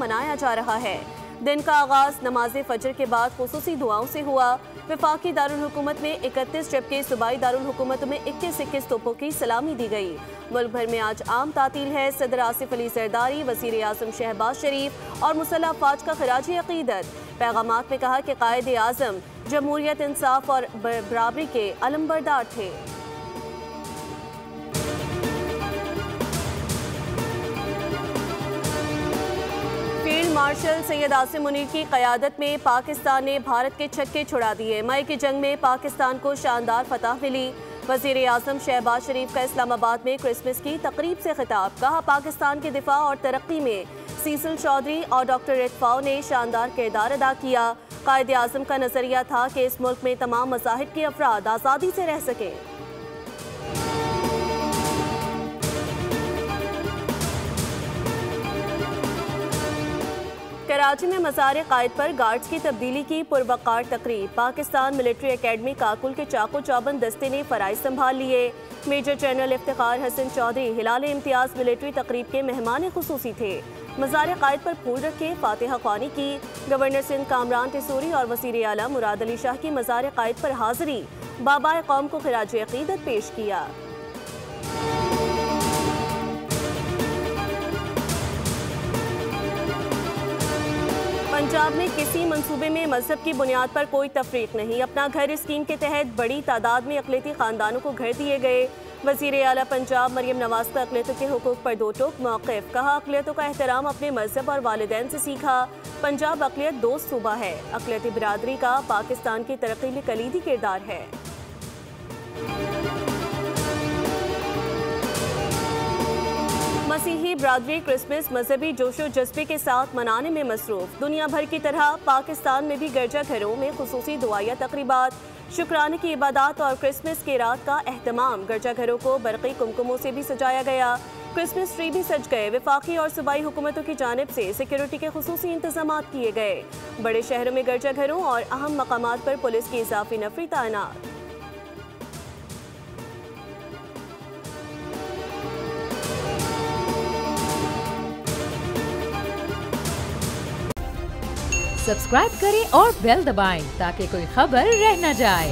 मनाया जा रहा है। दिन का आगाज नमाज फजर के बाद खुसूसी दुआओं से हुआ। वफाकी दारुल हुकूमत में 31 जबकि सूबाई दारुल हुकूमत में 21 तोपों की सलामी दी गई। मुल्क भर में आज आम तातील है। सदर आसिफ अली जरदारी, वज़ीर आज़म शहबाज शरीफ और मुसल्लह अफवाज का खराज अकीदत। पैगामात में कहा कि कायद आज़म जमहूरियत, इंसाफ और बराबरी के अलमबरदार थे। फील्ड मार्शल सैयद आसिम मुनीर की क़यादत में पाकिस्तान ने भारत के छक्के छुड़ा दिए। मई की जंग में पाकिस्तान को शानदार फतह मिली। वज़ीर आज़म शहबाज शरीफ का इस्लामाबाद में क्रिसमस की तकरीब से खिताब। कहा, पाकिस्तान के दिफा और तरक्की में सीसल चौधरी और डॉक्टर इत्फाउ ने शानदार किरदार अदा किया। कायद आज़म का नज़रिया था कि इस मुल्क में तमाम मज़ाहिब के अफराद आज़ादी से रह सकें। कराची में मज़ार कायद पर गार्ड्स की तब्दीली की पुरवकार तकरीब। पाकिस्तान मिलिट्री एकेडमी काकुल के चाको चौबंद दस्ते ने फ़राइज़ संभाल लिए। मेजर जनरल इफ्तिखार हसन चौधरी हिलाल इम्तियाज़ मिलिट्री तकरीब के मेहमान खुसूसी थे। मज़ार कायद पर फूल रखे, फातिहा ख्वानी की। गवर्नर सिंध कामरान टिसूरी और वज़ीर आला मुराद अली शाह की मज़ार कायद पर हाज़री। बाबा कौम को खिराज अकीदत पेश किया। पंजाब में किसी मंसूबे में मजहब की बुनियाद पर कोई तफरीक नहीं। अपना घर स्कीम के तहत बड़ी तादाद में अक़लियती ख़ानदानों को घर दिए गए। वज़ीर आला पंजाब मरियम नवाज़ का अक़लियतों के हुकूक़ पर दो टोक मौक़िफ़। कहा, अक़लियतों का एहतराम अपने मजहब और वालिदैन से सीखा। पंजाब अक़लियत दोस्त सूबा है। अक़लियती बिरादरी का पाकिस्तान की तरक्की में कलीदी किरदार है। मसीही बरादरी क्रिसमस मजहबी जोशो जज्बे के साथ मनाने में मसरूफ। दुनिया भर की तरह पाकिस्तान में भी गिरजा घरों में खुसूसी दुआया तकरीबात, शुक्राने की इबादत और क्रिसमस की रात का एहतमाम। गिरजा घरों को बरक़ी कुमकुमों से भी सजाया गया। क्रिसमस ट्री भी सज गए। वफाकी और सूबाई हुकूमतों की जानिब से सिक्योरिटी के खुसूसी इंतजाम किए गए। बड़े शहरों में गिरजा घरों और अहम मकामात पर पुलिस की इजाफी नफरी तैनात। सब्सक्राइब करें और बेल दबाएं ताकि कोई खबर रह न जाए।